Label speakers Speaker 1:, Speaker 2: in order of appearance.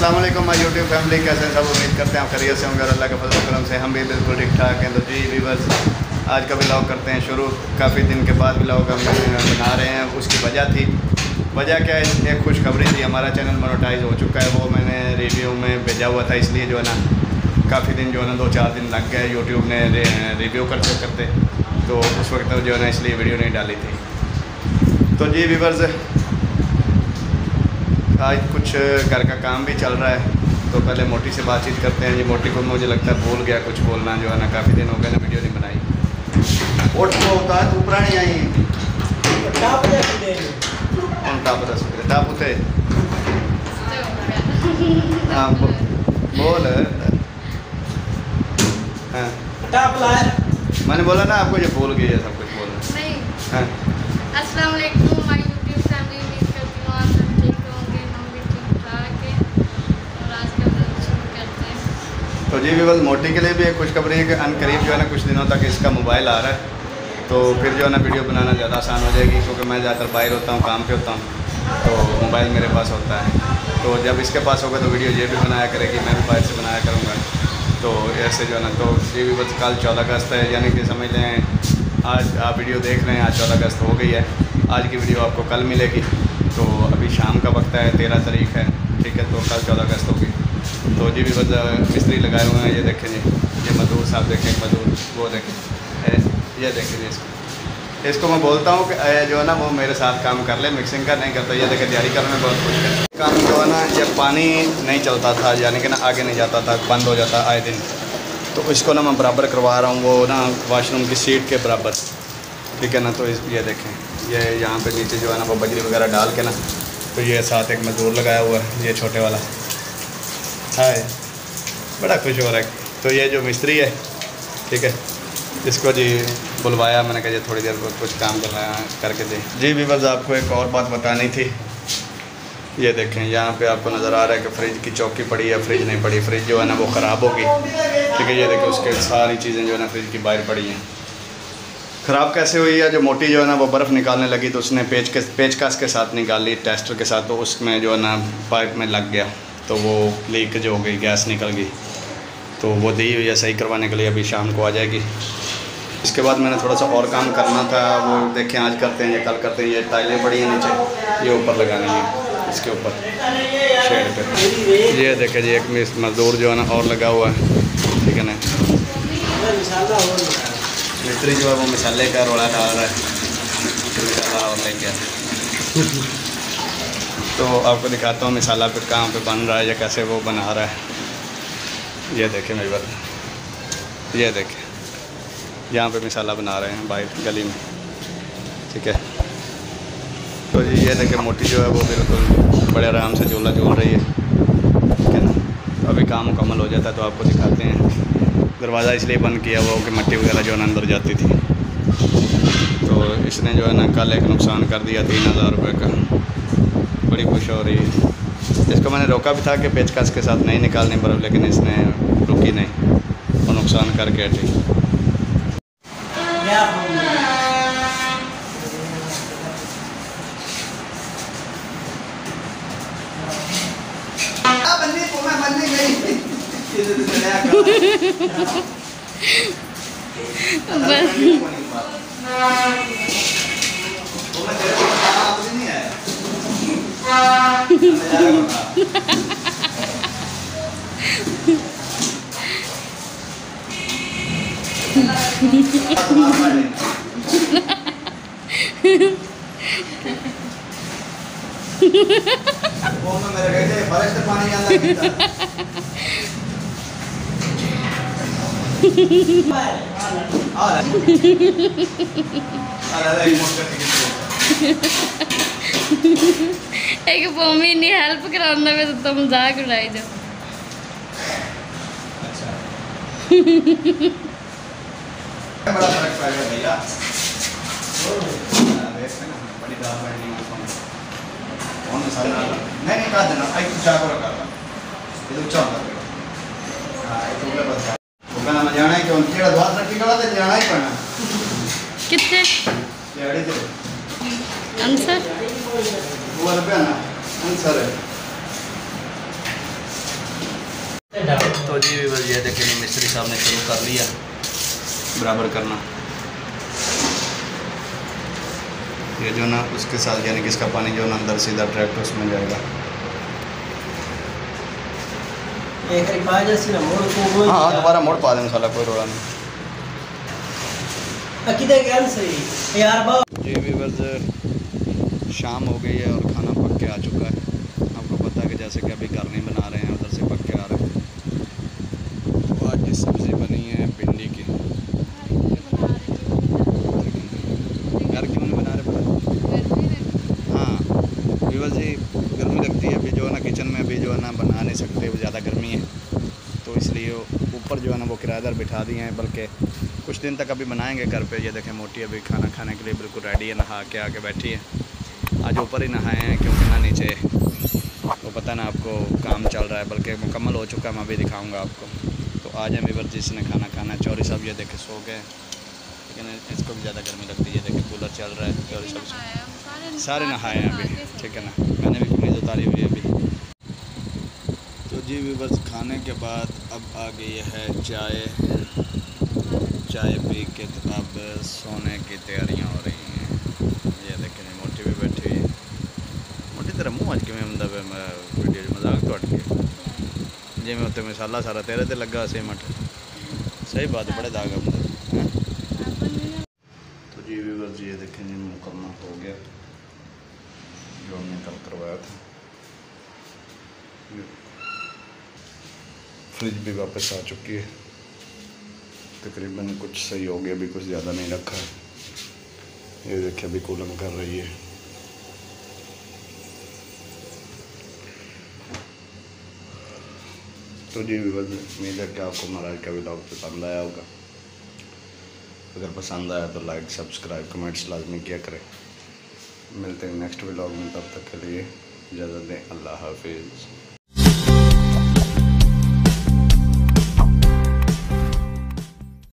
Speaker 1: अस्सलाम वालेकुम my YouTube family, कैसे हैं सब। उम्मीद करते हैं आप खैरियत से होंगे और अल्लाह के फजल करम से हम भी बिल्कुल ठीक ठाक हैं। तो जी व्यूअर्स, आज का व्लॉग करते हैं शुरू। काफ़ी दिन के बाद व्लॉग हम बना रहे हैं। उसकी वजह क्या है, एक खुशखबरी थी। हमारा चैनल मोनेटाइज हो चुका है, वो मैंने रिव्यू में भेजा हुआ था। इसलिए जो है ना काफ़ी दिन जो है ना 2-4 दिन लग गए यूट्यूब ने रिव्यू करते, तो उस वक्त जो है ना इसलिए वीडियो नहीं डाली थी। तो जी व्यूअर्स, आज कुछ घर का काम भी चल रहा है, तो पहले मोटी से बातचीत करते हैं। ये मोटी को मुझे लगता है भूल गया कुछ बोलना, जो है ना काफ़ी दिन हो गए ना वीडियो नहीं बनाई। ओट को होता है तू पुरानी आई टापुते हाँ बोल। हाँ मैंने बोला ना आपको, ये भूल गई है सब कुछ बोलना।
Speaker 2: नहीं।
Speaker 1: हाँ
Speaker 2: अस्सलाम वालेकुम माय यूट्यूब फैमिली, उम्मीद करती हूँ आप सब ठीक होंगे, हम भी ठीक ठाक हैं। और आज का व्लॉग शुरू करते हैं।
Speaker 1: तो जी व्यूअर्स, मोटी के लिए भी एक खुशखबरी है कि अनकरीब जो है ना कुछ दिनों तक इसका मोबाइल आ रहा है, तो फिर जो है ना वीडियो बनाना ज़्यादा आसान हो जाएगी, क्योंकि मैं ज़्यादातर बाहर होता हूँ, काम पे होता हूँ, तो मोबाइल मेरे पास होता है। तो जब इसके पास होगा तो वीडियो ये भी बनाया करेगी, मैं भी बाहर से बनाया करूँगा। तो ऐसे जो है ना, तो ये भी बस कल 14 अगस्त है, यानी कि समझ लें आज आप वीडियो देख रहे हैं, आज 14 अगस्त हो गई है। आज की वीडियो आपको कल मिलेगी। तो अभी शाम का वक्त है, 13 तारीख है, ठीक है। तो कल 14 अगस्त होगी। तो जी भी बस मिस्त्री लगाए हुए हैं, ये देखें जी, ये मजदूर साहब देखें, मजदूर वो देखें, ये देखें जी। इसको मैं बोलता हूँ कि जो है ना वो मेरे साथ काम कर ले, मिक्सिंग का नहीं करता। ये देखें तैयारी करने में बहुत खुश है। काम जो है ना, जब पानी नहीं चलता था, यानी कि ना आगे नहीं जाता था, बंद हो जाता आए दिन, तो इसको ना मैं बराबर करवा रहा हूँ, वो ना वाशरूम की सीट के बराबर, ठीक है ना। तो ये देखें, ये यहाँ पे नीचे जो है ना वो बजरी वगैरह डाल के ना, तो ये साथ एक मजदूर लगाया हुआ है, ये छोटे वाला है, बड़ा खुश हो रहा है। तो ये जो मिस्त्री है, ठीक है, इसको जी बुलवाया मैंने, कहा थोड़ी देर कुछ काम करके दे। जी भी बस आपको एक और बात बतानी थी। ये देखें, यहाँ पे आपको नज़र आ रहा है कि फ्रिज की चौकी पड़ी है, फ्रिज नहीं पड़ी, फ्रिज जो है ना वो ख़राब होगी, ठीक है। ये देखें, उसके सारी चीज़ें जो है ना फ्रिज की बाहर पड़ी हैं। ख़राब कैसे हुई है, जो मोटी जो है ना वो बर्फ़ निकालने लगी, तो उसने पेचकस के साथ निकाल ली, टेस्टर के साथ, तो उसमें जो है ना पाइप में लग गया, तो वो लीक जो हो गई, गैस निकल गई। तो वो दी हुई है सही करवाने के लिए, अभी शाम को आ जाएगी। इसके बाद मैंने थोड़ा सा और काम करना था, वो देखें आज करते हैं या कल करते हैं। ये टाइलें पड़ी हैं नीचे, ये ऊपर लगानी है, इसके ऊपर शेड पे। ये देखें जी, एक मजदूर जो है ना और लगा हुआ है, ठीक है ना। मिस्त्री जो है वो मसाले का रोड़ा डाल रहा है, मसाला और लेके तो आपको दिखाता हूँ मसाला पे कहाँ पे बन रहा है या कैसे वो बना रहा है। ये देखें मेरी बात, ये देखें, यहाँ पे मसाला बना रहे हैं बाहर गली में, ठीक है। तो ये देखें, मोटी जो है वो बिल्कुल बड़े आराम से झूला झूल रही है, ठीक है ना। तो अभी काम मुकम्मल हो जाता है तो आपको दिखाते हैं। दरवाज़ा इसलिए बंद किया हुआ कि मिट्टी वगैरह जो है ना अंदर जाती थी, तो इसने जो है ना कल एक नुकसान कर दिया 3000 रुपये का। बड़ी खुश हो रही है। इसको मैंने रोका भी था कि पेचकस के साथ नहीं निकालनी बर्फ़, लेकिन इसने रुकी नहीं और नुकसान करके हटी।
Speaker 2: एक मम्मी ने हेल्प कराना में तो मजाक उड़ाई जाओ।
Speaker 1: बड़ा फर्क पड़ेगा भैया। नहीं कहा देना, आई कुछ आगे रखा था, ये तो अच्छा होता है। हाँ ये तो बस वो कहना मैं जाना है कि उनकी जगह द्वार रखी गला तो जाना ही पड़ना।
Speaker 2: कितने?
Speaker 1: यारी थे।
Speaker 2: आंसर?
Speaker 1: वो रुपया ना आंसर है। जी बस ये देखें मिस्त्री साहब ने शुरू कर लिया बराबर करना। ये जो ना उसके साथ यानी कि इसका पानी जो ना अंदर सीधा डायरेक्ट उसमें जाएगा। हाँ दोबारा मोड़ पा दें मसाला, कोई रोड़ा नहीं। जी व्यूअर्स शाम हो गई है और खाना पक के आ चुका है। आपको पता है कि जैसे कि अभी घर नहीं बना रहे हैं, उधर से पक के आ रहे हैं। तो आज की सब्ज़ी बनी है भिंडी की। घर क्यों नहीं बना रहे पता? हाँ व्यूअर्स जी गर्मी लगती है अभी जो है ना, किचन में अभी जो है ना बना नहीं सकते, वो ज़्यादा गर्मी है तो इसलिए ऊपर जो है ना वो किराएदार बिठा दिए हैं। बल्कि कुछ दिन तक अभी बनाएंगे घर पे। ये देखें मोटी अभी खाना खाने के लिए बिल्कुल रेडी है, नहा के आके बैठी है। आज ऊपर ही नहाए हैं क्योंकि ना नीचे वो पता ना आपको काम चल रहा है, बल्कि मुकम्मल हो चुका है, मैं अभी दिखाऊंगा आपको। तो आज है व्यूअर्स जिसने खाना खाना है। चौरी साहब ये देखे सो गए, लेकिन इसको भी ज़्यादा गर्मी लगती है। ये देखे कूलर चल रहा है। चौरी साहब सारे नहाए हैं अभी, ठीक है ना। मैंने भी कमीज़ उतारी हुई है अभी। तो जी व्यूअर्स खाने के बाद अब आ गई है चाय। चाय पी के तो अब सोने की तैयारियां हो रही हैं। ये देखें मोटी भी बैठी हुई है। मोटी तेरा मुँह अज किमें हुंदा वे वीडियो मजाक तो हट के जिमें उत्ते मसाला सारा तेरे ते लगा सीमट। सही बात है, बड़े दाग हुंदे। तो जी व्यूअर्स ये देखें जी मुकम्मल हो गया जो हमने कल करवाया था। फ्रिज भी वापस आ चुकी है, तकरीबन कुछ सही हो गया, अभी कुछ ज़्यादा नहीं रखा है। ये देखिए अभी कूलिंग कर रही है। तो जी उम्मीद है कि आपको हमारा आज का व्लॉग पसंद आया होगा। अगर पसंद आया तो लाइक सब्सक्राइब कमेंट्स लाजमी किया करें। मिलते हैं नेक्स्ट व्लॉग में, तब तक के लिए इजाज़त दें। अल्लाह हाफिज़।